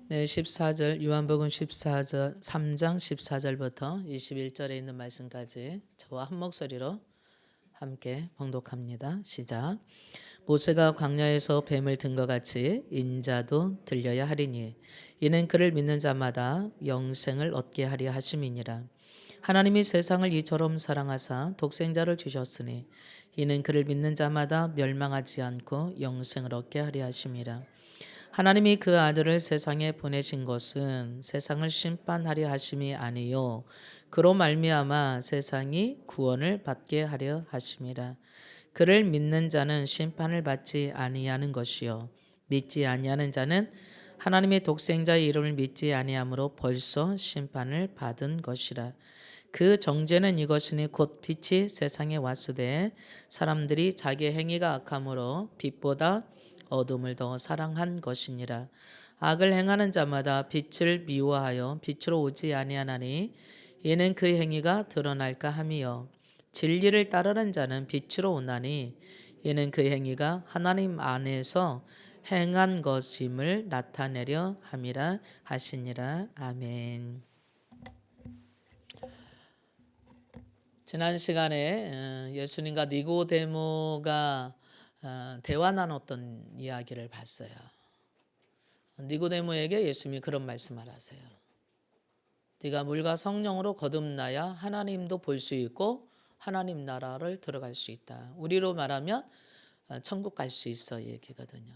네, 14절 요한복음 14절 3장 14절부터 21절에 있는 말씀까지 저와 한 목소리로 함께 봉독합니다. 시작. 모세가 광야에서 뱀을 든 것 같이 인자도 들려야 하리니 이는 그를 믿는 자마다 영생을 얻게 하려 하심이니라. 하나님이 세상을 이처럼 사랑하사 독생자를 주셨으니 이는 그를 믿는 자마다 멸망하지 않고 영생을 얻게 하려 하심이라. 하나님이 그 아들을 세상에 보내신 것은 세상을 심판하려 하심이 아니요 그로 말미암아 세상이 구원을 받게 하려 하심이라. 그를 믿는 자는 심판을 받지 아니하는 것이요 믿지 아니하는 자는 하나님의 독생자의 이름을 믿지 아니함으로 벌써 심판을 받은 것이라. 그 정죄는 이것이니 곧 빛이 세상에 왔으되 사람들이 자기 행위가 악함으로 빛보다 어둠을 더 사랑한 것이니라. 악을 행하는 자마다 빛을 미워하여 빛으로 오지 아니하나니 이는 그 행위가 드러날까 함이요 진리를 따르는 자는 빛으로 오나니 이는 그 행위가 하나님 안에서 행한 것임을 나타내려 함이라 하시니라. 아멘. 지난 시간에 예수님과 니고데모가 대화 나눴던 이야기를 봤어요. 니고데모에게 예수님이 그런 말씀을 하세요. 네가 물과 성령으로 거듭나야 하나님도 볼 수 있고 하나님 나라를 들어갈 수 있다. 우리로 말하면 천국 갈 수 있어 얘기거든요.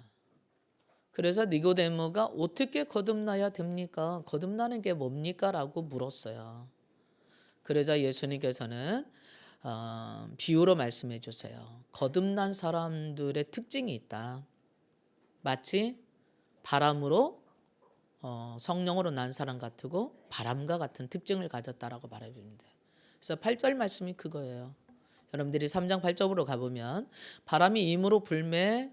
그래서 니고데모가 어떻게 거듭나야 됩니까? 거듭나는 게 뭡니까? 라고 물었어요. 그러자 예수님께서는 비유로 말씀해 주세요. 거듭난 사람들의 특징이 있다. 마치 바람으로 성령으로 난 사람 같고 바람과 같은 특징을 가졌다라고 말해줍니다. 그래서 8절 말씀이 그거예요. 여러분들이 3장 8절으로 가보면 바람이 임으로 불매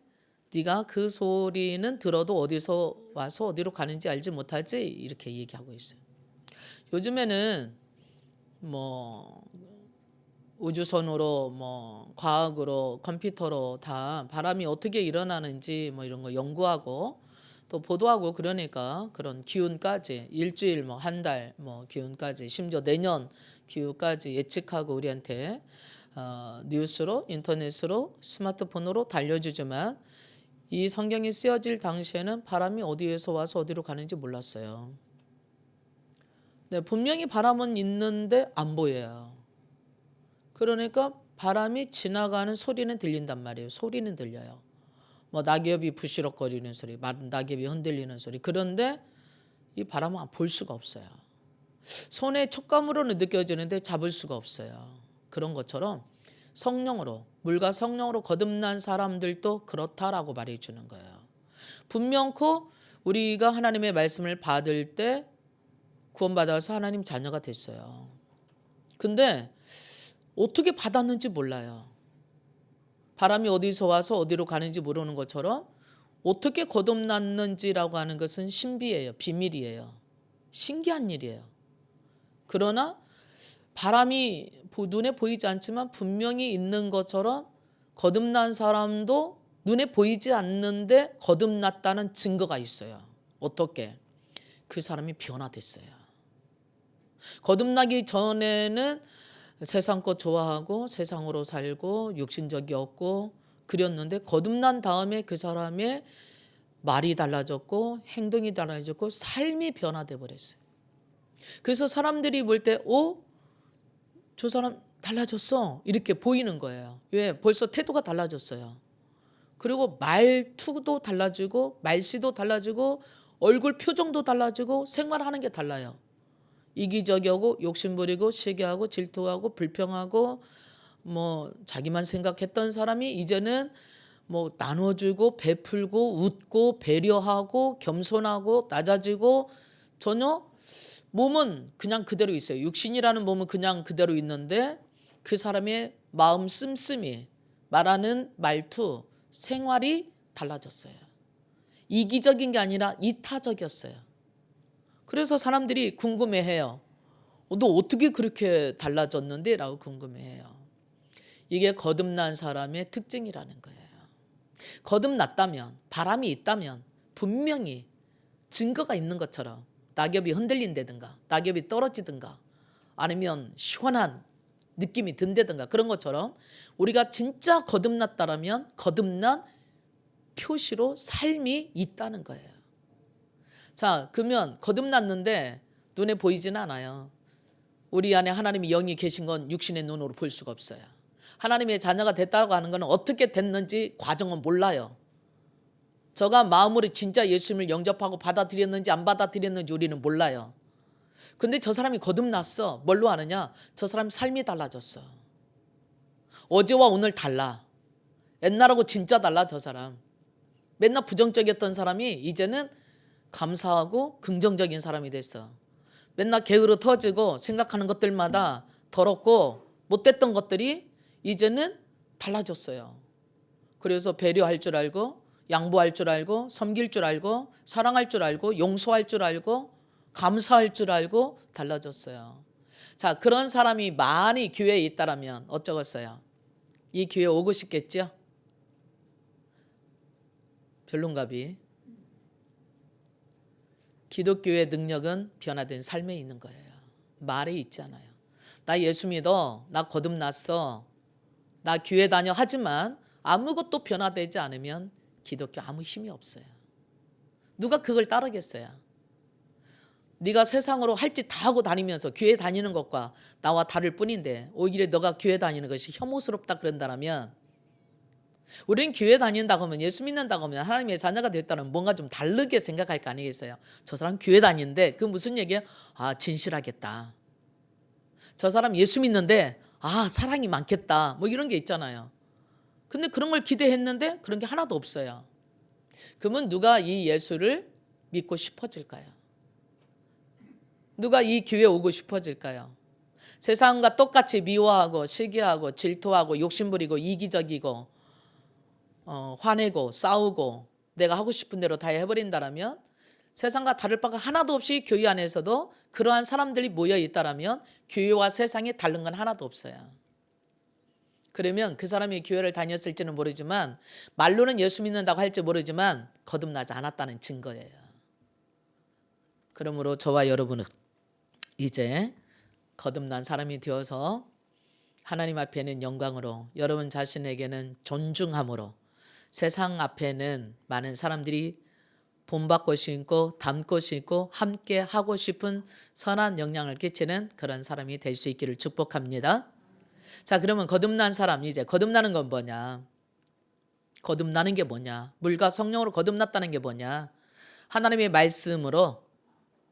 네가 그 소리는 들어도 어디서 와서 어디로 가는지 알지 못하지 이렇게 얘기하고 있어요. 요즘에는 뭐 우주선으로 뭐 과학으로 컴퓨터로 다 바람이 어떻게 일어나는지 뭐 이런 거 연구하고 또 보도하고 그러니까 그런 기온까지 일주일 뭐 한 달 뭐 기온까지 심지어 내년 기후까지 예측하고 우리한테 뉴스로 인터넷으로 스마트폰으로 달려주지만 이 성경이 쓰여질 당시에는 바람이 어디에서 와서 어디로 가는지 몰랐어요. 네, 분명히 바람은 있는데 안 보여요. 그러니까 바람이 지나가는 소리는 들린단 말이에요. 소리는 들려요. 뭐 낙엽이 부시럭거리는 소리, 낙엽이 흔들리는 소리. 그런데 이 바람은 볼 수가 없어요. 손의 촉감으로는 느껴지는데 잡을 수가 없어요. 그런 것처럼 성령으로, 물과 성령으로 거듭난 사람들도 그렇다라고 말해 주는 거예요. 분명코 우리가 하나님의 말씀을 받을 때 구원받아서 하나님 자녀가 됐어요. 근데 어떻게 받았는지 몰라요. 바람이 어디서 와서 어디로 가는지 모르는 것처럼 어떻게 거듭났는지라고 하는 것은 신비예요. 비밀이에요. 신기한 일이에요. 그러나 바람이 눈에 보이지 않지만 분명히 있는 것처럼 거듭난 사람도 눈에 보이지 않는데 거듭났다는 증거가 있어요. 어떻게? 그 사람이 변화됐어요. 거듭나기 전에는 세상 것 좋아하고 세상으로 살고 육신적이었고 그랬는데 거듭난 다음에 그 사람의 말이 달라졌고 행동이 달라졌고 삶이 변화돼 버렸어요. 그래서 사람들이 볼 때 저 사람 달라졌어 이렇게 보이는 거예요. 왜? 벌써 태도가 달라졌어요. 그리고 말투도 달라지고 말씨도 달라지고 얼굴 표정도 달라지고 생활하는 게 달라요. 이기적이고 욕심부리고 시기하고 질투하고 불평하고 뭐 자기만 생각했던 사람이 이제는 뭐 나눠주고 베풀고 웃고 배려하고 겸손하고 낮아지고 전혀 몸은 그냥 그대로 있어요. 육신이라는 몸은 그냥 그대로 있는데 그 사람의 마음 씀씀이 말하는 말투 생활이 달라졌어요. 이기적인 게 아니라 이타적이었어요. 그래서 사람들이 궁금해해요. 너 어떻게 그렇게 달라졌는데? 라고 궁금해해요. 이게 거듭난 사람의 특징이라는 거예요. 거듭났다면 바람이 있다면 분명히 증거가 있는 것처럼 낙엽이 흔들린다든가 낙엽이 떨어지든가 아니면 시원한 느낌이 든다든가 그런 것처럼 우리가 진짜 거듭났다라면 거듭난 표시로 삶이 있다는 거예요. 자, 그러면 거듭났는데 눈에 보이지는 않아요. 우리 안에 하나님의 영이 계신 건 육신의 눈으로 볼 수가 없어요. 하나님의 자녀가 됐다고 하는 것은 어떻게 됐는지 과정은 몰라요. 저가 마음으로 진짜 예수님을 영접하고 받아들였는지 안 받아들였는지 우리는 몰라요. 근데 저 사람이 거듭났어. 뭘로 아느냐? 저 사람 삶이 달라졌어. 어제와 오늘 달라. 옛날하고 진짜 달라 저 사람. 맨날 부정적이었던 사람이 이제는 감사하고 긍정적인 사람이 됐어. 맨날 게으르 터지고 생각하는 것들마다 더럽고 못됐던 것들이 이제는 달라졌어요. 그래서 배려할 줄 알고 양보할 줄 알고 섬길 줄 알고 사랑할 줄 알고 용서할 줄 알고 감사할 줄 알고 달라졌어요. 자, 그런 사람이 많이 교회에 있다라면 어쩌겠어요? 이 교회 오고 싶겠죠? 별론가비. 기독교의 능력은 변화된 삶에 있는 거예요. 말에 있지 않아요. 나 예수 믿어. 나 거듭났어. 나 교회 다녀. 하지만 아무것도 변화되지 않으면 기독교 아무 힘이 없어요. 누가 그걸 따르겠어요? 네가 세상으로 할 짓 다 하고 다니면서 교회 다니는 것과 나와 다를 뿐인데 오히려 너가 교회 다니는 것이 혐오스럽다 그런다면 우리는 교회 다닌다고 하면 예수 믿는다고 하면 하나님의 자녀가 됐다는 뭔가 좀 다르게 생각할 거 아니겠어요? 저 사람 교회 다니는데 그 무슨 얘기예요? 아, 진실하겠다. 저 사람 예수 믿는데 아, 사랑이 많겠다. 뭐 이런 게 있잖아요. 근데 그런 걸 기대했는데 그런 게 하나도 없어요. 그러면 누가 이 예수를 믿고 싶어질까요? 누가 이 교회 오고 싶어질까요? 세상과 똑같이 미워하고 시기하고 질투하고 욕심부리고 이기적이고 화내고 싸우고 내가 하고 싶은 대로 다 해버린다라면 세상과 다를 바가 하나도 없이 교회 안에서도 그러한 사람들이 모여 있다라면 교회와 세상이 다른 건 하나도 없어요. 그러면 그 사람이 교회를 다녔을지는 모르지만 말로는 예수 믿는다고 할지 모르지만 거듭나지 않았다는 증거예요. 그러므로 저와 여러분은 이제 거듭난 사람이 되어서 하나님 앞에는 영광으로 여러분 자신에게는 존중함으로 세상 앞에는 많은 사람들이 본받고 싶고 닮고 싶고 함께 하고 싶은 선한 영향을 끼치는 그런 사람이 될 수 있기를 축복합니다. 자, 그러면 거듭난 사람, 이제 거듭나는 건 뭐냐? 거듭나는 게 뭐냐? 물과 성령으로 거듭났다는 게 뭐냐? 하나님의 말씀으로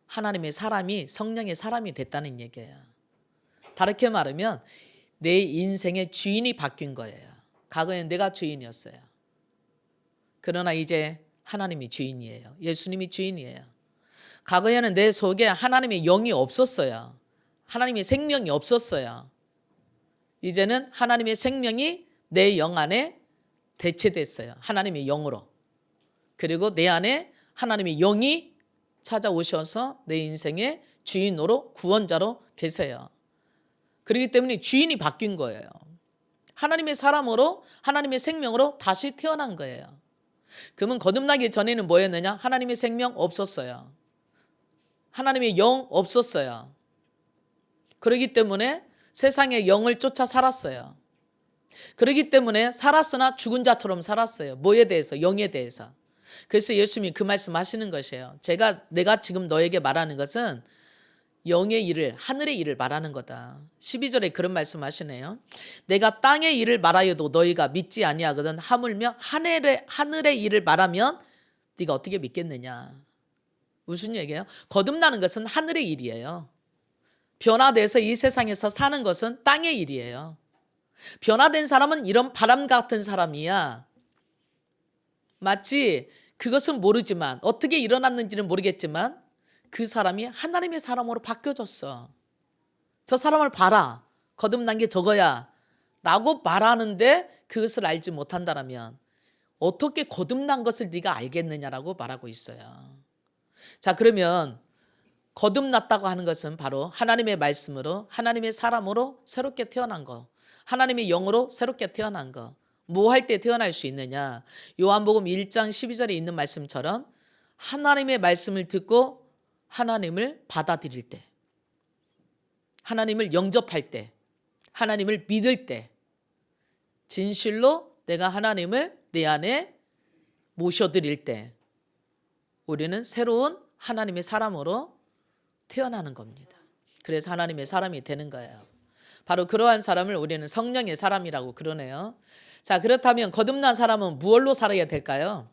하나님의 사람이 성령의 사람이 됐다는 얘기예요. 다르게 말하면 내 인생의 주인이 바뀐 거예요. 과거에는 내가 주인이었어요. 그러나 이제 하나님이 주인이에요. 예수님이 주인이에요. 과거에는 내 속에 하나님의 영이 없었어요. 하나님의 생명이 없었어요. 이제는 하나님의 생명이 내 영 안에 대체됐어요. 하나님의 영으로. 그리고 내 안에 하나님의 영이 찾아오셔서 내 인생의 주인으로 구원자로 계세요. 그렇기 때문에 주인이 바뀐 거예요. 하나님의 사람으로 하나님의 생명으로 다시 태어난 거예요. 그러면 거듭나기 전에는 뭐였느냐? 하나님의 생명 없었어요. 하나님의 영 없었어요. 그렇기 때문에 세상의 영을 쫓아 살았어요. 그렇기 때문에 살았으나 죽은 자처럼 살았어요. 뭐에 대해서? 영에 대해서. 그래서 예수님이 그 말씀 하시는 것이에요. 내가 지금 너에게 말하는 것은 영의 일을, 하늘의 일을 말하는 거다. 12절에 그런 말씀 하시네요. 내가 땅의 일을 말하여도 너희가 믿지 아니하거든 하물며 하늘의 일을 말하면 네가 어떻게 믿겠느냐. 무슨 얘기예요? 거듭나는 것은 하늘의 일이에요. 변화돼서 이 세상에서 사는 것은 땅의 일이에요. 변화된 사람은 이런 바람 같은 사람이야. 마치 그것은 모르지만 어떻게 일어났는지는 모르겠지만 그 사람이 하나님의 사람으로 바뀌어졌어. 저 사람을 봐라. 거듭난 게 저거야. 라고 말하는데 그것을 알지 못한다면 어떻게 거듭난 것을 네가 알겠느냐라고 말하고 있어요. 자, 그러면 거듭났다고 하는 것은 바로 하나님의 말씀으로 하나님의 사람으로 새롭게 태어난 거. 하나님의 영으로 새롭게 태어난 거. 뭐 할 때 태어날 수 있느냐? 요한복음 1장 12절에 있는 말씀처럼 하나님의 말씀을 듣고 하나님을 받아들일 때, 하나님을 영접할 때, 하나님을 믿을 때, 진실로 내가 하나님을 내 안에 모셔드릴 때 우리는 새로운 하나님의 사람으로 태어나는 겁니다. 그래서 하나님의 사람이 되는 거예요. 바로 그러한 사람을 우리는 성령의 사람이라고 그러네요. 자, 그렇다면 거듭난 사람은 무엇로 살아야 될까요?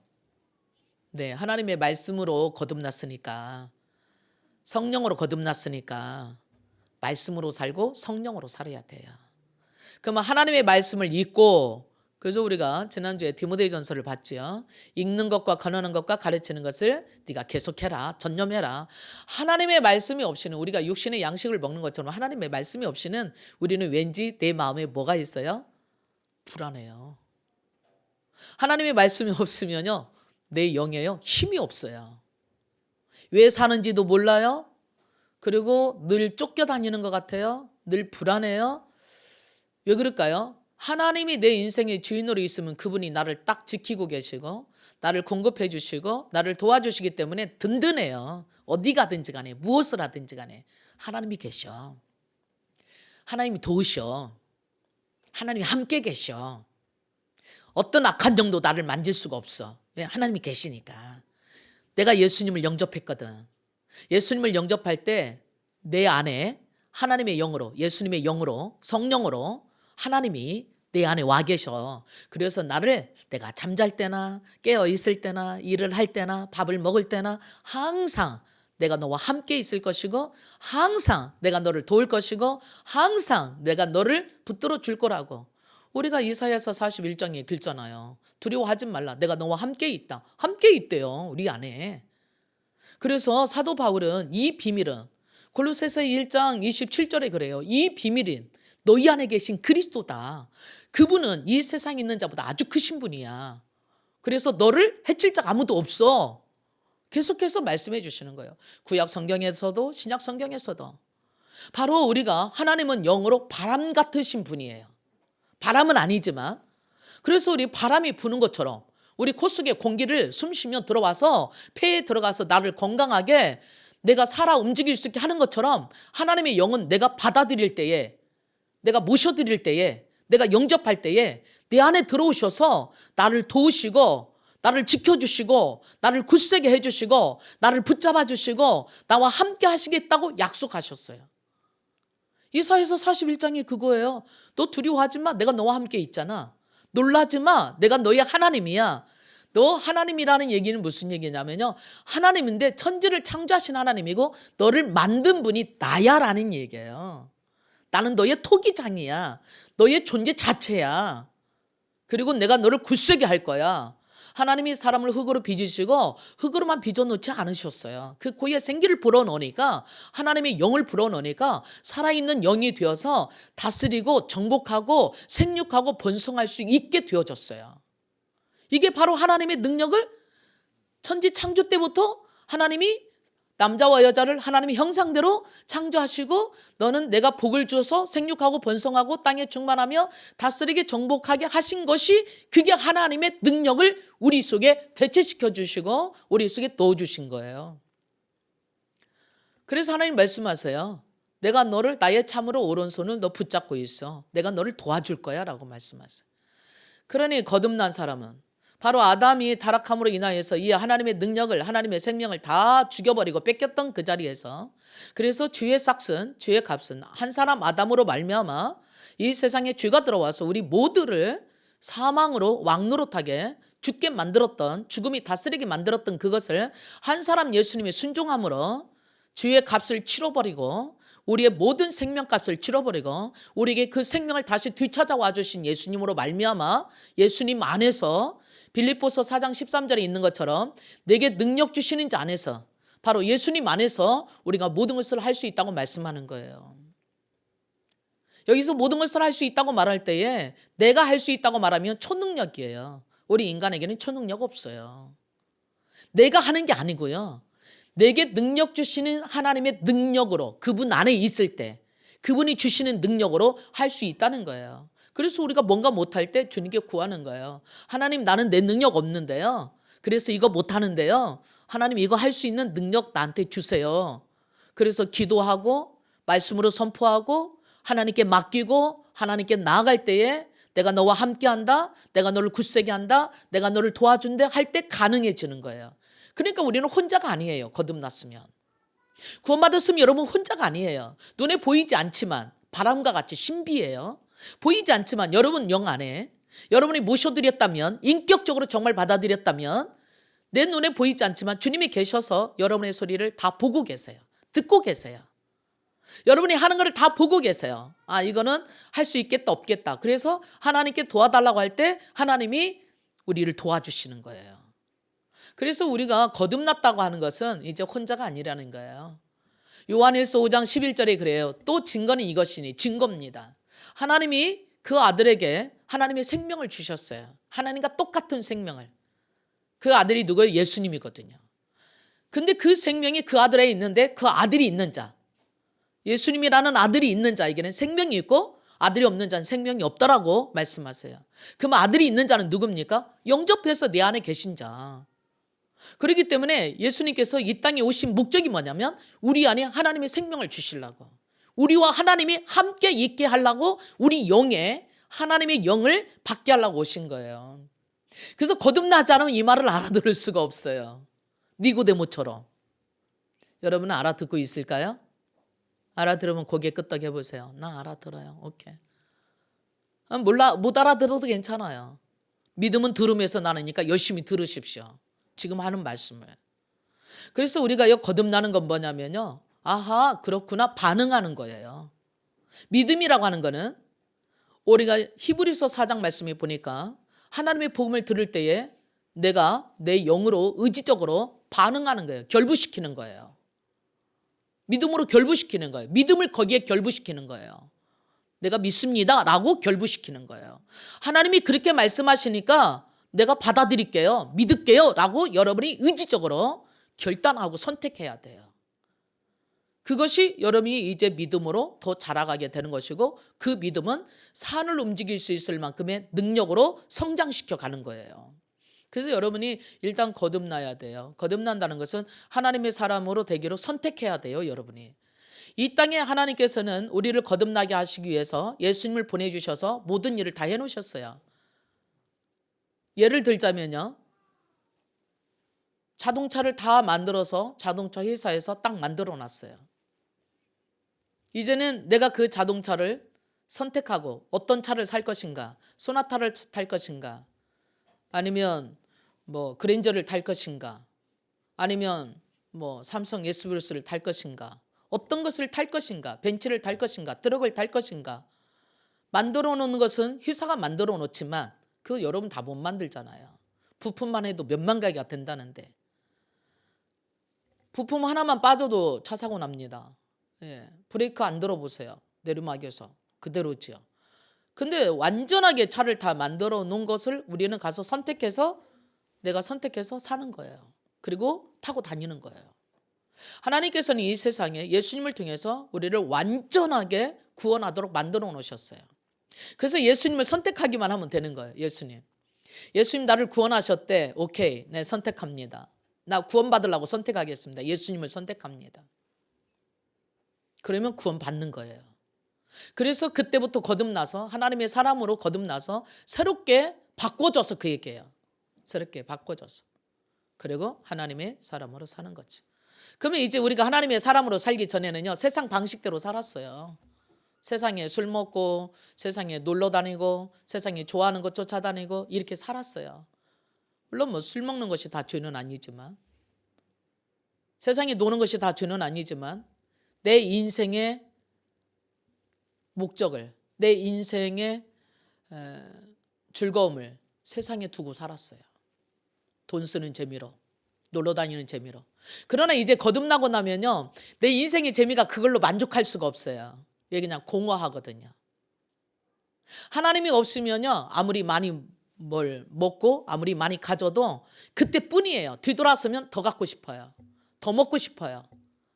네, 하나님의 말씀으로 거듭났으니까, 성령으로 거듭났으니까 말씀으로 살고 성령으로 살아야 돼요. 그러면 하나님의 말씀을 읽고, 그래서 우리가 지난주에 디모데전서를 봤죠. 읽는 것과 권하는 것과 가르치는 것을 네가 계속해라, 전념해라. 하나님의 말씀이 없이는, 우리가 육신의 양식을 먹는 것처럼 하나님의 말씀이 없이는 우리는 왠지 내 마음에 뭐가 있어요? 불안해요. 하나님의 말씀이 없으면요, 내 영에요 힘이 없어요. 왜 사는지도 몰라요. 그리고 늘 쫓겨다니는 것 같아요. 늘 불안해요. 왜 그럴까요? 하나님이 내 인생의 주인으로 있으면 그분이 나를 딱 지키고 계시고 나를 공급해 주시고 나를 도와주시기 때문에 든든해요. 어디 가든지 간에, 무엇을 하든지 간에 하나님이 계셔. 하나님이 도우셔. 하나님이 함께 계셔. 어떤 악한 정도 나를 만질 수가 없어. 왜? 하나님이 계시니까. 내가 예수님을 영접했거든. 예수님을 영접할 때 내 안에 하나님의 영으로, 예수님의 영으로, 성령으로 하나님이 내 안에 와 계셔. 그래서 나를, 내가 잠잘 때나 깨어 있을 때나 일을 할 때나 밥을 먹을 때나 항상 내가 너와 함께 있을 것이고, 항상 내가 너를 도울 것이고, 항상 내가 너를 붙들어 줄 거라고. 우리가 이사야서 41장에 글잖아요. 두려워하지 말라. 내가 너와 함께 있다. 함께 있대요, 우리 안에. 그래서 사도 바울은 이 비밀은 골로새서 1장 27절에 그래요. 이 비밀인 너희 안에 계신 그리스도다. 그분은 이 세상에 있는 자보다 아주 크신 분이야. 그래서 너를 해칠 자가 아무도 없어. 계속해서 말씀해 주시는 거예요. 구약 성경에서도 신약 성경에서도. 바로 우리가, 하나님은 영으로 바람 같으신 분이에요. 바람은 아니지만, 그래서 우리 바람이 부는 것처럼 우리 코 속에 공기를 숨 쉬면 들어와서 폐에 들어가서 나를 건강하게 내가 살아 움직일 수 있게 하는 것처럼, 하나님의 영은 내가 받아들일 때에, 내가 모셔드릴 때에, 내가 영접할 때에 내 안에 들어오셔서 나를 도우시고 나를 지켜주시고 나를 굳세게 해주시고 나를 붙잡아 주시고 나와 함께 하시겠다고 약속하셨어요. 이사야서 41장이 그거예요. 너 두려워하지 마. 내가 너와 함께 있잖아. 놀라지 마. 내가 너의 하나님이야. 너 하나님이라는 얘기는 무슨 얘기냐면요, 하나님인데 천지를 창조하신 하나님이고 너를 만든 분이 나야라는 얘기예요. 나는 너의 토기장이야. 너의 존재 자체야. 그리고 내가 너를 굳세게 할 거야. 하나님이 사람을 흙으로 빚으시고 흙으로만 빚어놓지 않으셨어요. 그 고유의 생기를 불어넣으니까, 하나님의 영을 불어넣으니까 살아있는 영이 되어서 다스리고 정복하고 생육하고 번성할 수 있게 되어졌어요. 이게 바로 하나님의 능력을, 천지 창조 때부터 하나님이 남자와 여자를 하나님의 형상대로 창조하시고 너는 내가 복을 주어서 생육하고 번성하고 땅에 충만하며 다스리게 정복하게 하신 것이, 그게 하나님의 능력을 우리 속에 대체시켜 주시고 우리 속에 넣어주신 거예요. 그래서 하나님 말씀하세요. 내가 너를, 나의 참으로 오른손을 너 붙잡고 있어. 내가 너를 도와줄 거야 라고 말씀하세요. 그러니 거듭난 사람은 바로 아담이 타락함으로 인하여서 이 하나님의 능력을, 하나님의 생명을 다 죽여버리고 뺏겼던 그 자리에서, 그래서 죄의 삭은, 죄의 값은 한 사람 아담으로 말미암아 이 세상에 죄가 들어와서 우리 모두를 사망으로 왕노릇하게 죽게 만들었던, 죽음이 다스리게 만들었던 그것을 한 사람 예수님의 순종함으로 죄의 값을 치러버리고 우리의 모든 생명값을 치러버리고 우리에게 그 생명을 다시 되찾아와 주신 예수님으로 말미암아, 예수님 안에서 빌립보서 4장 13절에 있는 것처럼 내게 능력 주시는 자 안에서, 바로 예수님 안에서 우리가 모든 것을 할 수 있다고 말씀하는 거예요. 여기서 모든 것을 할 수 있다고 말할 때에 내가 할 수 있다고 말하면 초능력이에요. 우리 인간에게는 초능력 없어요. 내가 하는 게 아니고요, 내게 능력 주시는 하나님의 능력으로, 그분 안에 있을 때 그분이 주시는 능력으로 할 수 있다는 거예요. 그래서 우리가 뭔가 못할 때 주님께 구하는 거예요. 하나님, 나는 내 능력 없는데요, 그래서 이거 못하는데요, 하나님 이거 할 수 있는 능력 나한테 주세요. 그래서 기도하고 말씀으로 선포하고 하나님께 맡기고 하나님께 나아갈 때에 내가 너와 함께한다, 내가 너를 굳세게 한다, 내가 너를 도와준다 할 때 가능해지는 거예요. 그러니까 우리는 혼자가 아니에요. 거듭났으면. 구원받았으면 여러분 혼자가 아니에요. 눈에 보이지 않지만 바람과 같이 신비해요. 보이지 않지만 여러분 영 안에 여러분이 모셔드렸다면, 인격적으로 정말 받아들였다면 내 눈에 보이지 않지만 주님이 계셔서 여러분의 소리를 다 보고 계세요. 듣고 계세요. 여러분이 하는 것을 다 보고 계세요. 아, 이거는 할 수 있겠다 없겠다. 그래서 하나님께 도와달라고 할 때 하나님이 우리를 도와주시는 거예요. 그래서 우리가 거듭났다고 하는 것은 이제 혼자가 아니라는 거예요. 요한일서 5장 11절에 그래요. 또 증거는 이것이니, 증거입니다. 하나님이 그 아들에게 하나님의 생명을 주셨어요. 하나님과 똑같은 생명을. 그 아들이 누구예요? 예수님이거든요. 근데 그 생명이 그 아들에 있는데 그 아들이 있는 자, 예수님이라는 아들이 있는 자에게는 생명이 있고 아들이 없는 자는 생명이 없다라고 말씀하세요. 그럼 아들이 있는 자는 누굽니까? 영접해서 내 안에 계신 자. 그렇기 때문에 예수님께서 이 땅에 오신 목적이 뭐냐면 우리 안에 하나님의 생명을 주시려고, 우리와 하나님이 함께 있게 하려고, 우리 영에 하나님의 영을 받게 하려고 오신 거예요. 그래서 거듭나지 않으면 이 말을 알아들을 수가 없어요. 니고데모처럼. 여러분은 알아듣고 있을까요? 알아들으면 고개 끄덕여 보세요. 나 알아들어요. 오케이. 몰라, 못 알아들어도 괜찮아요. 믿음은 들음에서 나누니까 열심히 들으십시오. 지금 하는 말씀을. 그래서 우리가 거듭나는 건 뭐냐면요, 아하, 그렇구나, 반응하는 거예요. 믿음이라고 하는 거는 우리가 히브리서 4장 말씀에 보니까 하나님의 복음을 들을 때에 내가 내 영으로 의지적으로 반응하는 거예요. 결부시키는 거예요. 믿음으로 결부시키는 거예요. 믿음을 거기에 결부시키는 거예요. 내가 믿습니다 라고 결부시키는 거예요. 하나님이 그렇게 말씀하시니까 내가 받아들일게요, 믿을게요 라고 여러분이 의지적으로 결단하고 선택해야 돼요. 그것이 여러분이 이제 믿음으로 더 자라가게 되는 것이고, 그 믿음은 산을 움직일 수 있을 만큼의 능력으로 성장시켜 가는 거예요. 그래서 여러분이 일단 거듭나야 돼요. 거듭난다는 것은 하나님의 사람으로 되기로 선택해야 돼요. 여러분이 이 땅에 하나님께서는 우리를 거듭나게 하시기 위해서 예수님을 보내주셔서 모든 일을 다 해놓으셨어요. 예를 들자면요, 자동차를 다 만들어서 자동차 회사에서 딱 만들어 놨어요. 이제는 내가 그 자동차를 선택하고 어떤 차를 살 것인가, 소나타를 탈 것인가, 아니면 그랜저를 탈 것인가, 아니면 삼성 S브루스를 탈 것인가, 어떤 것을 탈 것인가, 벤츠를 탈 것인가, 트럭을 탈 것인가, 만들어 놓는 것은 회사가 만들어 놓지만 그거 여러분 다 못 만들잖아요. 부품만 해도 몇만 가지가 된다는데, 부품 하나만 빠져도 차 사고 납니다. 예, 브레이크 안 들어보세요. 내리막에서 그대로지요. 근데 완전하게 차를 다 만들어 놓은 것을 우리는 가서 내가 선택해서 사는 거예요. 그리고 타고 다니는 거예요. 하나님께서는 이 세상에 예수님을 통해서 우리를 완전하게 구원하도록 만들어 놓으셨어요. 그래서 예수님을 선택하기만 하면 되는 거예요. 예수님 나를 구원하셨대. 오케이, 네, 선택합니다. 나 구원받으려고 선택하겠습니다. 예수님을 선택합니다. 그러면 구원받는 거예요. 그래서 그때부터 거듭나서 하나님의 사람으로 거듭나서 새롭게 바꿔줘서 그 얘기예요. 새롭게 바꿔줘서. 그리고 하나님의 사람으로 사는 거지. 그러면 이제 우리가 하나님의 사람으로 살기 전에는요, 세상 방식대로 살았어요. 세상에 술 먹고, 세상에 놀러 다니고, 세상에 좋아하는 것 쫓아다니고 이렇게 살았어요. 물론 술 먹는 것이 다 죄는 아니지만, 세상에 노는 것이 다 죄는 아니지만, 내 인생의 목적을, 내 인생의 즐거움을 세상에 두고 살았어요. 돈 쓰는 재미로, 놀러 다니는 재미로. 그러나 이제 거듭나고 나면요, 내 인생의 재미가 그걸로 만족할 수가 없어요. 이게 그냥 공허하거든요. 하나님이 없으면요, 아무리 많이 뭘 먹고 아무리 많이 가져도 그때뿐이에요. 뒤돌아서면 더 갖고 싶어요. 더 먹고 싶어요.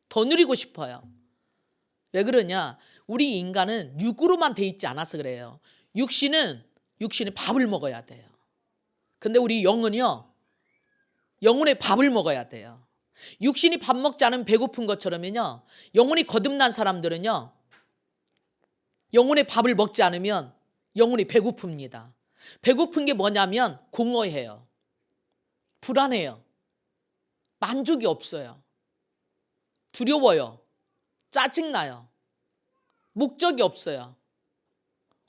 더 누리고 싶어요. 왜 그러냐? 우리 인간은 육으로만 돼 있지 않아서 그래요. 육신은 밥을 먹어야 돼요. 근데 우리 영은요, 영혼의 밥을 먹어야 돼요. 육신이 밥 먹지 않으면 배고픈 것처럼요. 영혼이 거듭난 사람들은요. 영혼의 밥을 먹지 않으면 영혼이 배고픕니다. 배고픈 게 뭐냐면 공허해요. 불안해요. 만족이 없어요. 두려워요. 짜증나요. 목적이 없어요.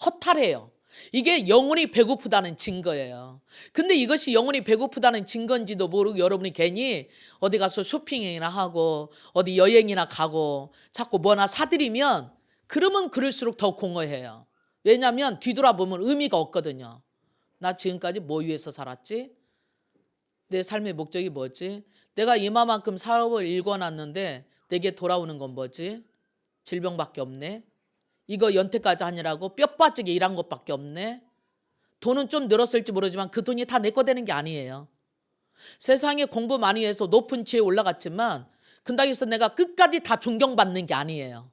허탈해요. 이게 영혼이 배고프다는 증거예요. 근데 이것이 영혼이 배고프다는 증거인지도 모르고 여러분이 괜히 어디 가서 쇼핑이나 하고 어디 여행이나 가고 자꾸 뭐나 사들이면 그러면 그럴수록 더 공허해요. 왜냐하면 뒤돌아보면 의미가 없거든요. 나 지금까지 뭐 위해서 살았지? 내 삶의 목적이 뭐지? 내가 이마만큼 사업을 일궈놨는데 내게 돌아오는 건 뭐지? 질병밖에 없네. 이거 연태까지 하느라고 뼈 빠지게 일한 것밖에 없네. 돈은 좀 늘었을지 모르지만 그 돈이 다 내 거 되는 게 아니에요. 세상에 공부 많이 해서 높은 지에 올라갔지만 그렇다고 해서 내가 끝까지 다 존경받는 게 아니에요.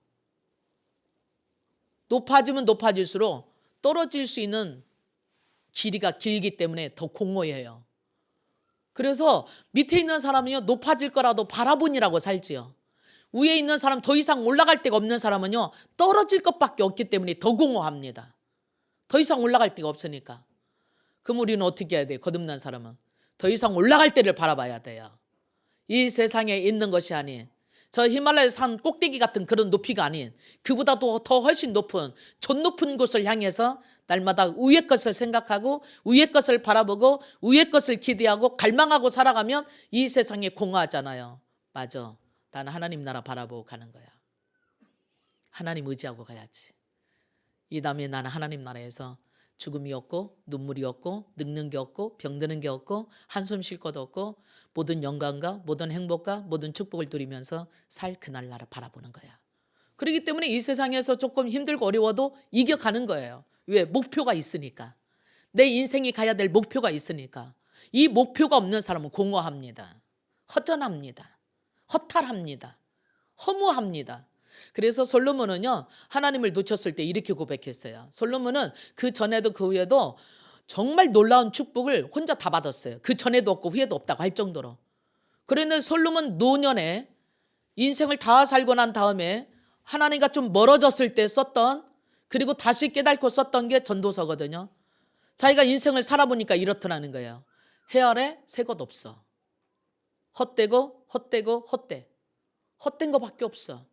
높아지면 높아질수록 떨어질 수 있는 길이가 길기 때문에 더 공허해요. 그래서 밑에 있는 사람은요, 높아질 거라도 바라보니라고 살지요. 위에 있는 사람, 더 이상 올라갈 데가 없는 사람은요, 떨어질 것밖에 없기 때문에 더 공허합니다. 더 이상 올라갈 데가 없으니까. 그럼 우리는 어떻게 해야 돼요? 거듭난 사람은 더 이상 올라갈 데를 바라봐야 돼요. 이 세상에 있는 것이 아닌 저 히말라야 산 꼭대기 같은 그런 높이가 아닌 그보다도 더 훨씬 높은 전 높은 곳을 향해서 날마다 위의 것을 생각하고 위의 것을 바라보고 위의 것을 기대하고 갈망하고 살아가면 이 세상에 공허하잖아요. 맞아. 나는 하나님 나라 바라보고 가는 거야. 하나님 의지하고 가야지. 이 다음에 나는 하나님 나라에서 죽음이 없고 눈물이 없고 늙는 게 없고 병드는 게 없고 한숨 쉴 것 없고 모든 영광과 모든 행복과 모든 축복을 누리면서 살 그날 나라 바라보는 거야. 그렇기 때문에 이 세상에서 조금 힘들고 어려워도 이겨가는 거예요. 왜? 목표가 있으니까. 내 인생이 가야 될 목표가 있으니까. 이 목표가 없는 사람은 공허합니다. 허전합니다. 허탈합니다. 허무합니다. 그래서 솔로몬은요, 하나님을 놓쳤을 때 이렇게 고백했어요. 솔로몬은 그 전에도 그 후에도 정말 놀라운 축복을 혼자 다 받았어요. 그 전에도 없고 후에도 없다고 할 정도로. 그런데 솔로몬 노년에 인생을 다 살고 난 다음에 하나님과 좀 멀어졌을 때 썼던, 그리고 다시 깨닫고 썼던 게 전도서거든요. 자기가 인생을 살아보니까 이렇더라는 거예요. 해 아래 새 것 없어. 헛되고 헛되고 헛돼. 헛된 것밖에 없어.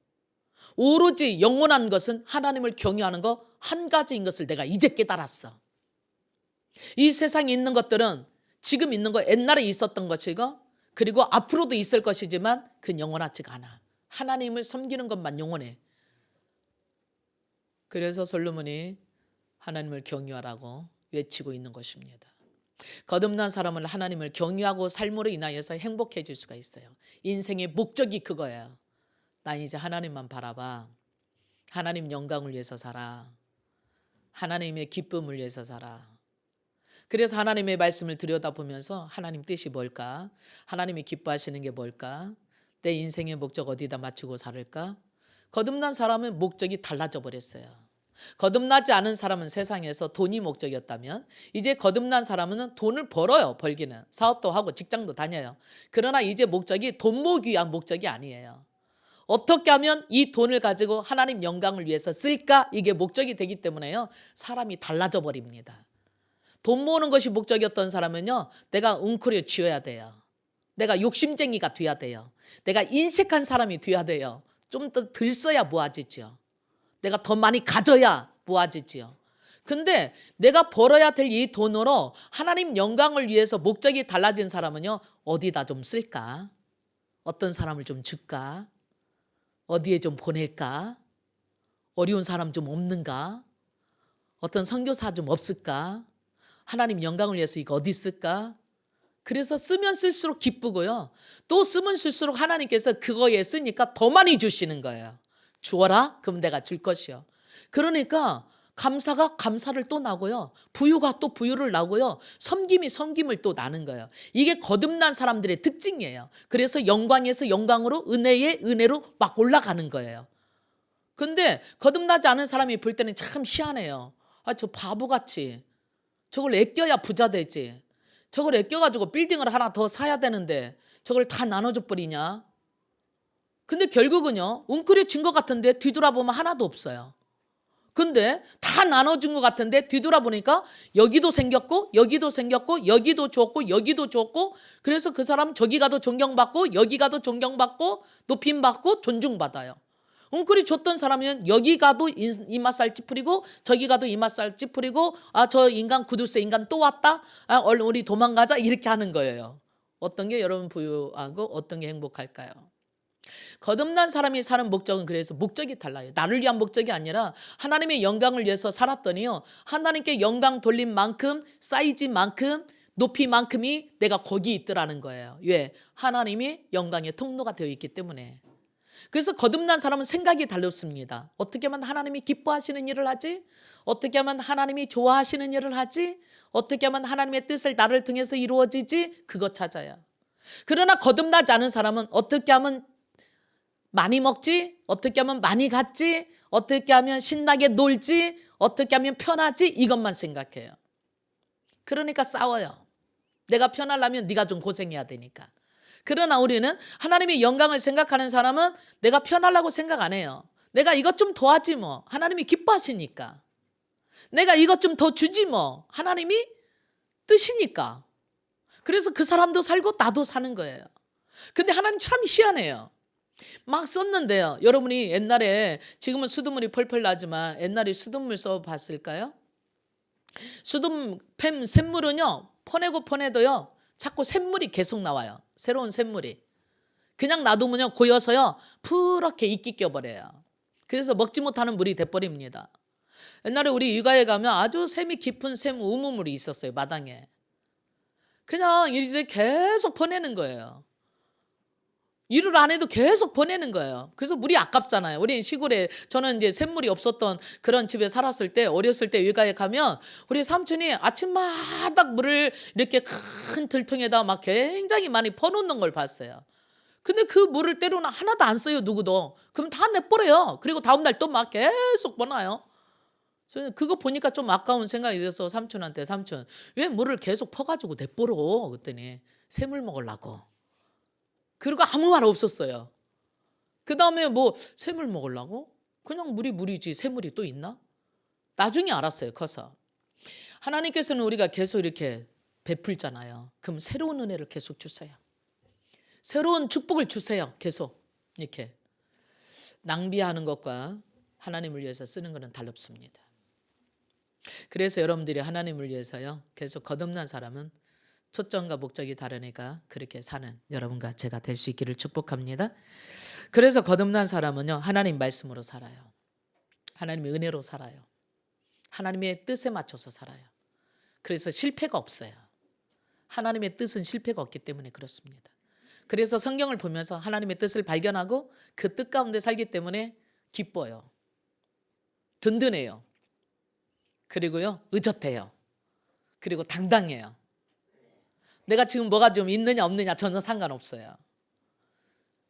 오로지 영원한 것은 하나님을 경외하는 것 한 가지인 것을 내가 이제 깨달았어. 이 세상에 있는 것들은 지금 있는 거 옛날에 있었던 것이고 그리고 앞으로도 있을 것이지만 그건 영원하지가 않아. 하나님을 섬기는 것만 영원해. 그래서 솔로몬이 하나님을 경외하라고 외치고 있는 것입니다. 거듭난 사람은 하나님을 경외하고 삶으로 인하여서 행복해질 수가 있어요. 인생의 목적이 그거예요. 난 이제 하나님만 바라봐. 하나님 영광을 위해서 살아. 하나님의 기쁨을 위해서 살아. 그래서 하나님의 말씀을 들여다보면서 하나님 뜻이 뭘까? 하나님이 기뻐하시는 게 뭘까? 내 인생의 목적 어디다 맞추고 살을까? 거듭난 사람은 목적이 달라져 버렸어요. 거듭나지 않은 사람은 세상에서 돈이 목적이었다면 이제 거듭난 사람은 돈을 벌어요. 벌기는. 사업도 하고 직장도 다녀요. 그러나 이제 목적이 돈 모으기 위한 목적이 아니에요. 어떻게 하면 이 돈을 가지고 하나님 영광을 위해서 쓸까? 이게 목적이 되기 때문에요. 사람이 달라져 버립니다. 돈 모으는 것이 목적이었던 사람은요. 내가 웅크려 쥐어야 돼요. 내가 욕심쟁이가 돼야 돼요. 내가 인색한 사람이 돼야 돼요. 좀 더 들 써야 모아지죠. 내가 더 많이 가져야 모아지지요. 근데 내가 벌어야 될 이 돈으로 하나님 영광을 위해서 목적이 달라진 사람은요. 어디다 좀 쓸까? 어떤 사람을 좀 줄까? 어디에 좀 보낼까? 어려운 사람 좀 없는가? 어떤 선교사 좀 없을까? 하나님 영광을 위해서 이거 어디 쓸까? 그래서 쓰면 쓸수록 기쁘고요. 또 쓰면 쓸수록 하나님께서 그거에 쓰니까 더 많이 주시는 거예요. 주어라? 그럼 내가 줄 것이요. 그러니까 감사가 감사를 또 나고요. 부유가 또 부유를 나고요. 섬김이 섬김을 또 나는 거예요. 이게 거듭난 사람들의 특징이에요. 그래서 영광에서 영광으로 은혜에 은혜로 막 올라가는 거예요. 근데 거듭나지 않은 사람이 볼 때는 참 희한해요. 저 바보같이 저걸 아껴야 부자 되지. 저걸 아껴가지고 빌딩을 하나 더 사야 되는데 저걸 다 나눠줘 버리냐? 근데 결국은요, 웅크려진 것 같은데 뒤돌아보면 하나도 없어요. 근데 다 나눠준 것 같은데 뒤돌아보니까 여기도 생겼고 여기도 생겼고 여기도 좋고 여기도 좋고, 그래서 그 사람 저기 가도 존경받고 여기 가도 존경받고 높임받고 존중받아요. 웅크리 줬던 사람은 여기 가도 이맛살 찌푸리고 저기 가도 이맛살 찌푸리고, 아, 저 인간 구두쇠 인간 또 왔다, 아, 얼른 우리 도망가자, 이렇게 하는 거예요. 어떤 게 여러분 부유하고 어떤 게 행복할까요? 거듭난 사람이 사는 목적은 그래서 목적이 달라요. 나를 위한 목적이 아니라 하나님의 영광을 위해서 살았더니요, 하나님께 영광 돌린 만큼, 사이즈만큼, 높이만큼이 내가 거기 있더라는 거예요. 왜? 하나님이 영광의 통로가 되어 있기 때문에. 그래서 거듭난 사람은 생각이 달렸습니다. 어떻게 하면 하나님이 기뻐하시는 일을 하지? 어떻게 하면 하나님이 좋아하시는 일을 하지? 어떻게 하면 하나님의 뜻을 나를 통해서 이루어지지? 그거 찾아요. 그러나 거듭나지 않은 사람은 어떻게 하면 많이 먹지? 어떻게 하면 많이 갔지? 어떻게 하면 신나게 놀지? 어떻게 하면 편하지? 이것만 생각해요. 그러니까 싸워요. 내가 편하려면 네가 좀 고생해야 되니까. 그러나 우리는 하나님의 영광을 생각하는 사람은 내가 편하려고 생각 안 해요. 내가 이것 좀 더 하지 뭐. 하나님이 기뻐하시니까. 내가 이것 좀 더 주지 뭐. 하나님이 뜻이니까. 그래서 그 사람도 살고 나도 사는 거예요. 근데 하나님 참 희한해요. 막 썼는데요, 여러분이 옛날에, 지금은 수돗물이 펄펄 나지만 옛날에 수돗물 써봤을까요? 샘물은요, 퍼내고 퍼내도요 자꾸 샘물이 계속 나와요. 새로운 샘물이. 그냥 놔두면요 고여서요 푸렇게 이끼 껴버려요. 그래서 먹지 못하는 물이 돼버립니다. 옛날에 우리 육아에 가면 아주 샘이 깊은 샘 우무물이 있었어요. 마당에. 그냥 이제 계속 퍼내는 거예요. 일을 안 해도 계속 보내는 거예요. 그래서 물이 아깝잖아요. 우리 시골에, 저는 이제 샘물이 없었던 그런 집에 살았을 때, 어렸을 때 외가에 가면 우리 삼촌이 아침마다 물을 이렇게 큰 들통에다 막 굉장히 많이 퍼놓는 걸 봤어요. 근데 그 물을 때로는 하나도 안 써요, 누구도. 그럼 다 내버려요. 그리고 다음날 또 막 계속 퍼놔요. 그거 보니까 좀 아까운 생각이 들어서 삼촌한테, 삼촌 왜 물을 계속 퍼가지고 내버려? 그랬더니 샘물 먹으려고. 그리고 아무 말 없었어요. 그 다음에 뭐 샘물 먹으려고? 그냥 물이 물이지 샘물이 또 있나? 나중에 알았어요, 커서. 하나님께서는 우리가 계속 이렇게 베풀잖아요. 그럼 새로운 은혜를 계속 주세요. 새로운 축복을 주세요. 계속 이렇게. 낭비하는 것과 하나님을 위해서 쓰는 것은 달랐습니다. 그래서 여러분들이 하나님을 위해서요 계속 거듭난 사람은 초점과 목적이 다르니까 그렇게 사는 여러분과 제가 될 수 있기를 축복합니다. 그래서 거듭난 사람은요 하나님 말씀으로 살아요. 하나님의 은혜로 살아요. 하나님의 뜻에 맞춰서 살아요. 그래서 실패가 없어요. 하나님의 뜻은 실패가 없기 때문에 그렇습니다. 그래서 성경을 보면서 하나님의 뜻을 발견하고 그 뜻 가운데 살기 때문에 기뻐요. 든든해요. 그리고요 의젓해요. 그리고 당당해요. 내가 지금 뭐가 좀 있느냐 없느냐 전혀 상관없어요.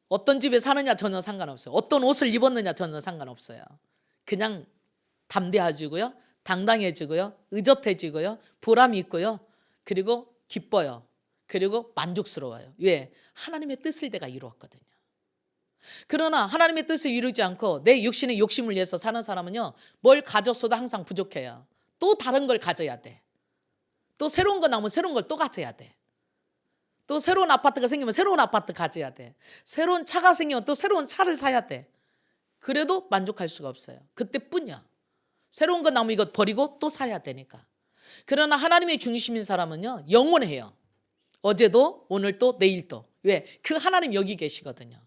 어떤 집에 사느냐 전혀 상관없어요. 어떤 옷을 입었느냐 전혀 상관없어요. 그냥 담대해지고요, 당당해지고요, 의젓해지고요, 보람이 있고요, 그리고 기뻐요. 그리고 만족스러워요. 왜? 하나님의 뜻을 내가 이루었거든요. 그러나 하나님의 뜻을 이루지 않고 내 육신의 욕심을 위해서 사는 사람은요 뭘 가졌어도 항상 부족해요. 또 다른 걸 가져야 돼. 또 새로운 거 나오면 새로운 걸 또 가져야 돼. 또 새로운 아파트가 생기면 새로운 아파트 가져야 돼. 새로운 차가 생기면 또 새로운 차를 사야 돼. 그래도 만족할 수가 없어요. 그때뿐이야. 새로운 거 나오면 이거 버리고 또 사야 되니까. 그러나 하나님의 중심인 사람은요 영원해요. 어제도 오늘도 내일도. 왜? 그 하나님 여기 계시거든요.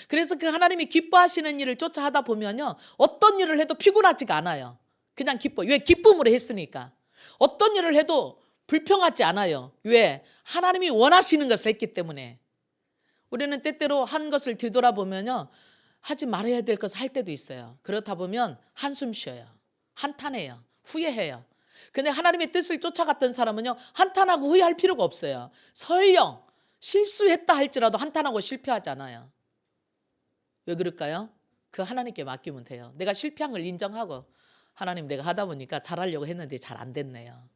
그래서 그 하나님이 기뻐하시는 일을 쫓아 하다 보면요 어떤 일을 해도 피곤하지가 않아요. 그냥 기뻐. 왜? 기쁨으로 했으니까. 어떤 일을 해도 불평하지 않아요. 왜? 하나님이 원하시는 것을 했기 때문에. 우리는 때때로 한 것을 뒤돌아보면요 하지 말아야 될 것을 할 때도 있어요. 그렇다 보면 한숨 쉬어요. 한탄해요. 후회해요. 근데 하나님의 뜻을 쫓아갔던 사람은요 한탄하고 후회할 필요가 없어요. 설령 실수했다 할지라도 한탄하고 실패하지 않아요. 왜 그럴까요? 그 하나님께 맡기면 돼요. 내가 실패한 걸 인정하고, 하나님 내가 하다 보니까 잘하려고 했는데 잘 안 됐네요.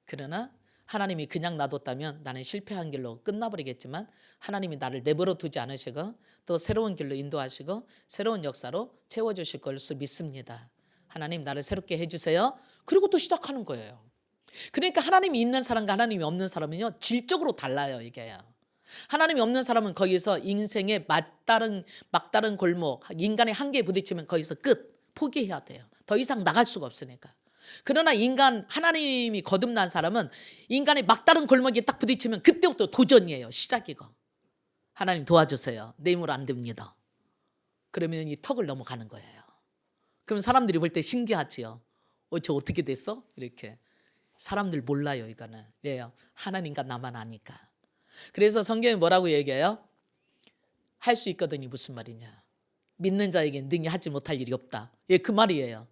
그러나 하나님이 그냥 놔뒀다면 나는 실패한 길로 끝나버리겠지만 하나님이 나를 내버려 두지 않으시고 또 새로운 길로 인도하시고 새로운 역사로 채워주실 것을 믿습니다. 하나님 나를 새롭게 해주세요. 그리고 또 시작하는 거예요. 그러니까 하나님이 있는 사람과 하나님이 없는 사람은요 질적으로 달라요. 이게요. 하나님이 없는 사람은 거기서 인생의 막다른 골목, 인간의 한계에 부딪히면 거기서 끝, 포기해야 돼요. 더 이상 나갈 수가 없으니까. 그러나 하나님이 거듭난 사람은 인간의 막다른 골목에 딱 부딪히면 그때부터 도전이에요. 시작이고. 하나님 도와주세요. 내 힘으로 안 됩니다. 그러면 이 턱을 넘어가는 거예요. 그럼 사람들이 볼 때 신기하지요. 저 어떻게 됐어? 이렇게. 사람들 몰라요. 이거는. 왜요? 하나님과 나만 아니까. 그래서 성경이 뭐라고 얘기해요? 할 수 있거든요. 무슨 말이냐? 믿는 자에겐 능히 하지 못할 일이 없다. 예, 그 말이에요.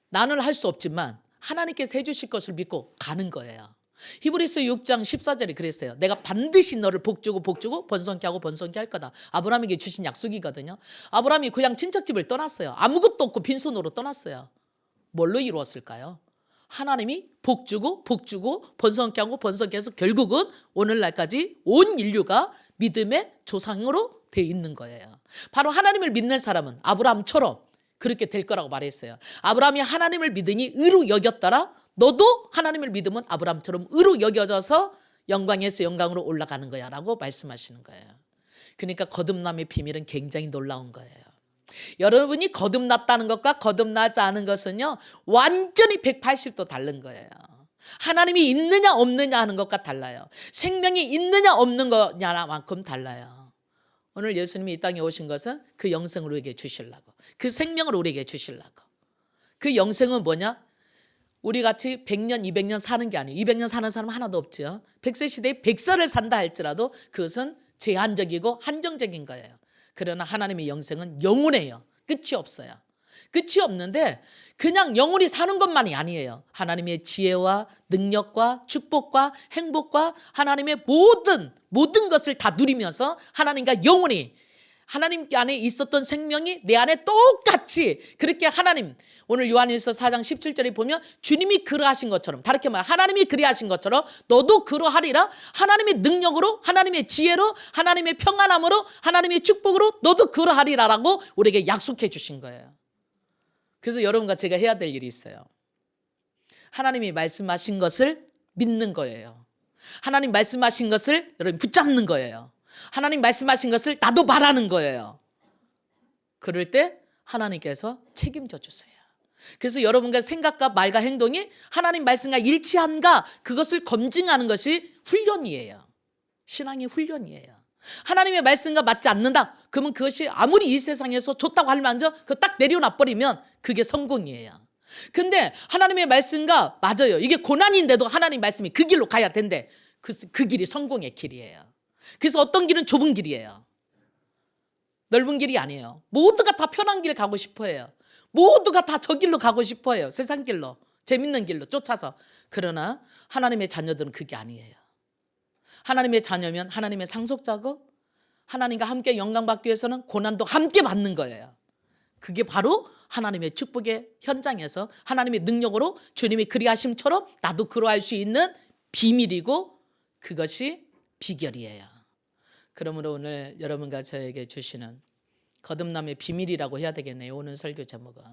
나는 할 수 없지만 하나님께서 해주실 것을 믿고 가는 거예요. 히브리서 6장 14절에 그랬어요. 내가 반드시 너를 복주고 번성케 하고 번성케 할 거다. 아브라함에게 주신 약속이거든요. 아브라함이 고향 친척집을 떠났어요. 아무것도 없고 빈손으로 떠났어요. 뭘로 이루었을까요? 하나님이 복주고 번성케 하고 번성케 해서 결국은 오늘날까지 온 인류가 믿음의 조상으로 돼 있는 거예요. 바로 하나님을 믿는 사람은 아브라함처럼 그렇게 될 거라고 말했어요. 아브라함이 하나님을 믿으니 의로 여겼더라. 너도 하나님을 믿으면 아브라함처럼 의로 여겨져서 영광에서 영광으로 올라가는 거야 라고 말씀하시는 거예요. 그러니까 거듭남의 비밀은 굉장히 놀라운 거예요. 여러분이 거듭났다는 것과 거듭나지 않은 것은요 완전히 180도 다른 거예요. 하나님이 있느냐 없느냐 하는 것과 달라요. 생명이 있느냐 없는 거냐만큼 달라요. 오늘 예수님이 이 땅에 오신 것은 그 영생을 우리에게 주시려고, 그 생명을 우리에게 주시려고. 그 영생은 뭐냐? 우리같이 100년 200년 사는 게 아니에요. 200년 사는 사람 하나도 없죠. 100세 시대에 100살을 산다 할지라도 그것은 제한적이고 한정적인 거예요. 그러나 하나님의 영생은 영원해요. 끝이 없어요. 끝이 없는데 그냥 영원히 사는 것만이 아니에요. 하나님의 지혜와 능력과 축복과 행복과 하나님의 모든 것을 다 누리면서 하나님과 영원히, 하나님 안에 있었던 생명이 내 안에 똑같이 그렇게 하나님, 오늘 요한일서 4장 17절에 보면 주님이 그러하신 것처럼, 다르게 말하면 하나님이 그리하신 것처럼 너도 그러하리라. 하나님의 능력으로, 하나님의 지혜로, 하나님의 평안함으로, 하나님의 축복으로 너도 그러하리라라고 우리에게 약속해 주신 거예요. 그래서 여러분과 제가 해야 될 일이 있어요. 하나님이 말씀하신 것을 믿는 거예요. 하나님 말씀하신 것을 여러분 붙잡는 거예요. 하나님 말씀하신 것을 나도 말하는 거예요. 그럴 때 하나님께서 책임져 주세요. 그래서 여러분과 생각과 말과 행동이 하나님 말씀과 일치한가, 그것을 검증하는 것이 훈련이에요. 신앙의 훈련이에요. 하나님의 말씀과 맞지 않는다. 그러면 그것이 아무리 이 세상에서 좋다고 할 만저 그거 딱 내려놔 버리면 그게 성공이에요. 근데 하나님의 말씀과 맞아요. 이게 고난인데도 하나님 말씀이 그 길로 가야 된대. 그 길이 성공의 길이에요. 그래서 어떤 길은 좁은 길이에요. 넓은 길이 아니에요. 모두가 다 편한 길 가고 싶어 해요. 모두가 다 저 길로 가고 싶어 해요. 세상 길로, 재밌는 길로 쫓아서. 그러나 하나님의 자녀들은 그게 아니에요. 하나님의 자녀면 하나님의 상속자고 하나님과 함께 영광 받기 위해서는 고난도 함께 받는 거예요. 그게 바로 하나님의 축복의 현장에서 하나님의 능력으로 주님이 그리하심처럼 나도 그러할 수 있는 비밀이고 그것이 비결이에요. 그러므로 오늘 여러분과 저에게 주시는 거듭남의 비밀이라고 해야 되겠네요. 오늘 설교 제목은.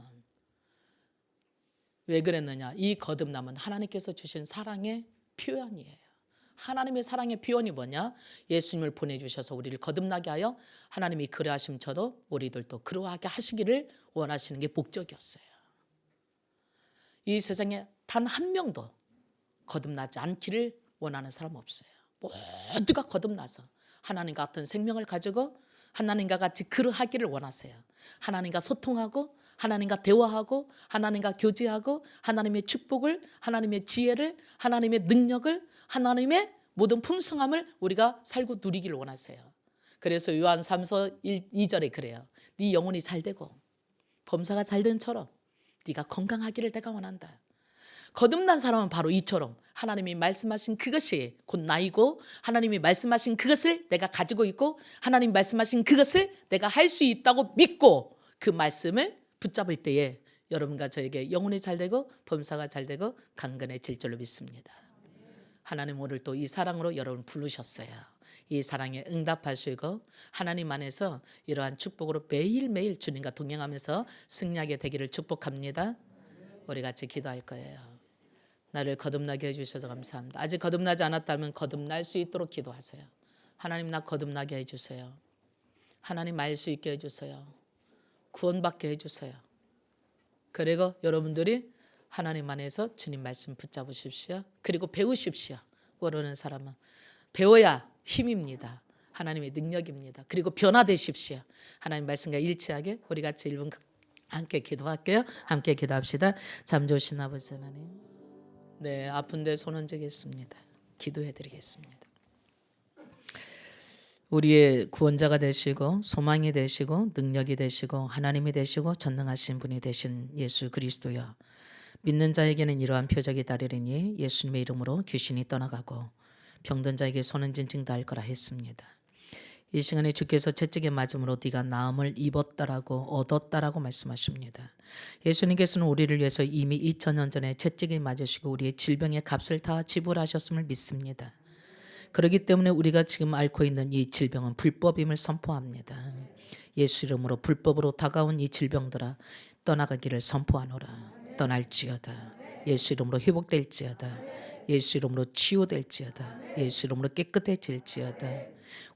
왜 그랬느냐? 이 거듭남은 하나님께서 주신 사랑의 표현이에요. 하나님의 사랑의 표현이 뭐냐? 예수님을 보내주셔서 우리를 거듭나게 하여 하나님이 그러하심처럼 우리들도 그러하게 하시기를 원하시는 게 목적이었어요. 이 세상에 단 한 명도 거듭나지 않기를 원하는 사람 없어요. 모두가 거듭나서 하나님과 같은 생명을 가지고 하나님과 같이 그러하기를 원하세요. 하나님과 소통하고 하나님과 대화하고 하나님과 교제하고 하나님의 축복을, 하나님의 지혜를, 하나님의 능력을, 하나님의 모든 풍성함을 우리가 살고 누리기를 원하세요. 그래서 요한 3서 2절에 그래요. 네 영혼이 잘되고 범사가 잘된 처럼 네가 건강하기를 내가 원한다. 거듭난 사람은 바로 이처럼 하나님이 말씀하신 그것이 곧 나이고 하나님이 말씀하신 그것을 내가 가지고 있고 하나님 말씀하신 그것을 내가 할 수 있다고 믿고 그 말씀을 붙잡을 때에 여러분과 저에게 영혼이 잘되고 범사가 잘되고 강건해질 줄로 믿습니다. 하나님 오늘 또 이 사랑으로 여러분 부르셨어요. 이 사랑에 응답하시고 하나님 안에서 이러한 축복으로 매일매일 주님과 동행하면서 승리하게 되기를 축복합니다. 우리 같이 기도할 거예요. 나를 거듭나게 해주셔서 감사합니다. 아직 거듭나지 않았다면 거듭날 수 있도록 기도하세요. 하나님 나 거듭나게 해주세요. 하나님 알 수 있게 해주세요. 구원받게 해주세요. 그리고 여러분들이 하나님 안에서 주님 말씀 붙잡으십시오. 그리고 배우십시오. 모르는 사람은 배워야 힘입니다. 하나님의 능력입니다. 그리고 변화되십시오. 하나님 말씀과 일치하게 우리 같이 1분 함께 기도할게요. 함께 기도합시다. 잠 좋으신 아버지 하나님, 네, 아픈데 손 얹겠습니다. 기도해드리겠습니다. 우리의 구원자가 되시고 소망이 되시고 능력이 되시고 하나님이 되시고 전능하신 분이 되신 예수 그리스도여, 믿는 자에게는 이러한 표적이 따르리니 예수님의 이름으로 귀신이 떠나가고 병든 자에게 손은 진증 닿을 거라 했습니다. 이 시간에 주께서 채찍에 맞음으로 네가 나음을 입었다라고 얻었다라고 말씀하십니다. 예수님께서는 우리를 위해서 이미 2000년 전에 채찍에 맞으시고 우리의 질병의 값을 다 지불하셨음을 믿습니다. 그렇기 때문에 우리가 지금 앓고 있는 이 질병은 불법임을 선포합니다. 예수 이름으로 불법으로 다가온 이 질병들아 떠나가기를 선포하노라. 떠날지어다. 예수 이름으로 회복될지어다. 예수 이름으로 치유될지어다. 예수 이름으로 깨끗해질지어다.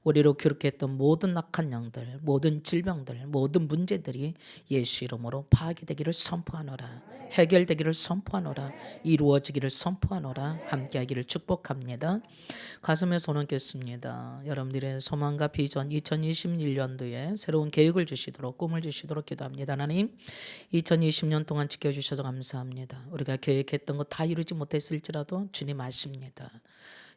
우리로 괴롭게했던 모든 악한 영들, 모든 질병들, 모든 문제들이 예수 이름으로 파괴되기를 선포하노라. 해결되기를 선포하노라. 이루어지기를 선포하노라. 함께하기를 축복합니다. 가슴에 손 얹겠습니다. 여러분들의 소망과 비전 2021년도에 새로운 계획을 주시도록, 꿈을 주시도록 기도합니다. 하나님, 2020년 동안 지켜주셔서 감사합니다. 우리가 계획했던 거 다 이루지 못했을지라도 주님 아십니다.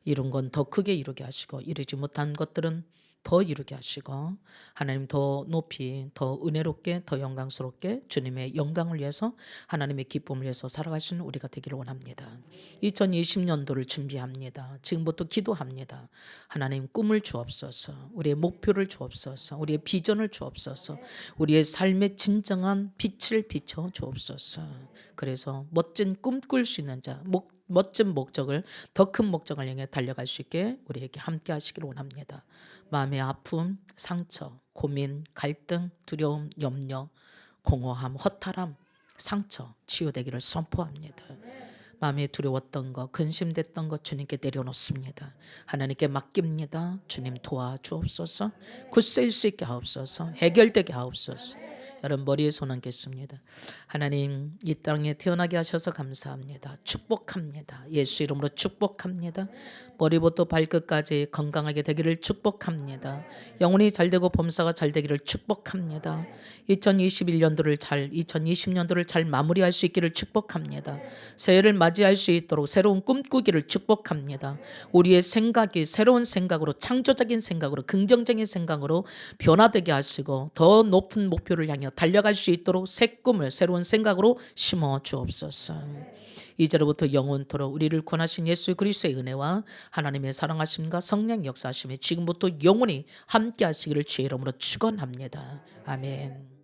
이룬 건 더 크게 이루게 하시고 이루지 못한 것들은 더 이루게 하시고 하나님 더 높이, 더 은혜롭게, 더 영광스럽게 주님의 영광을 위해서, 하나님의 기쁨을 위해서 살아가시는 우리가 되기를 원합니다. 2020년도를 준비합니다. 지금부터 기도합니다. 하나님 꿈을 주옵소서. 우리의 목표를 주옵소서. 우리의 비전을 주옵소서. 우리의 삶의 진정한 빛을 비춰 주옵소서. 그래서 멋진 꿈 꿀 수 있는 자, 멋진 목적을, 더 큰 목적을 향해 달려갈 수 있게 우리에게 함께 하시기를 원합니다. 마음의 아픔, 상처, 고민, 갈등, 두려움, 염려, 공허함, 허탈함, 상처 치유되기를 선포합니다. 마음에 두려웠던 것, 근심됐던 것 주님께 내려놓습니다. 하나님께 맡깁니다. 주님 도와주옵소서. 굳세일 수 있게 하옵소서. 해결되게 하옵소서. 여러분 머리에 손 얹겠습니다. 하나님, 이 땅에 태어나게 하셔서 감사합니다. 축복합니다. 예수 이름으로 축복합니다. 머리부터 발끝까지 건강하게 되기를 축복합니다. 영혼이 잘되고 범사가 잘되기를 축복합니다. 2020년도를 잘 마무리할 수 있기를 축복합니다. 새해를 맞이할 수 있도록 새로운 꿈꾸기를 축복합니다. 우리의 생각이 새로운 생각으로, 창조적인 생각으로, 긍정적인 생각으로 변화되게 하시고 더 높은 목표를 향해 달려갈 수 있도록 새 꿈을 새로운 생각으로 심어 주옵소서. 이제로부터 영원토록 우리를 구원하신 예수 그리스도의 은혜와 하나님의 사랑하심과 성령 역사하심이 지금부터 영원히 함께 하시기를 주의 이름으로 축원합니다. 아멘.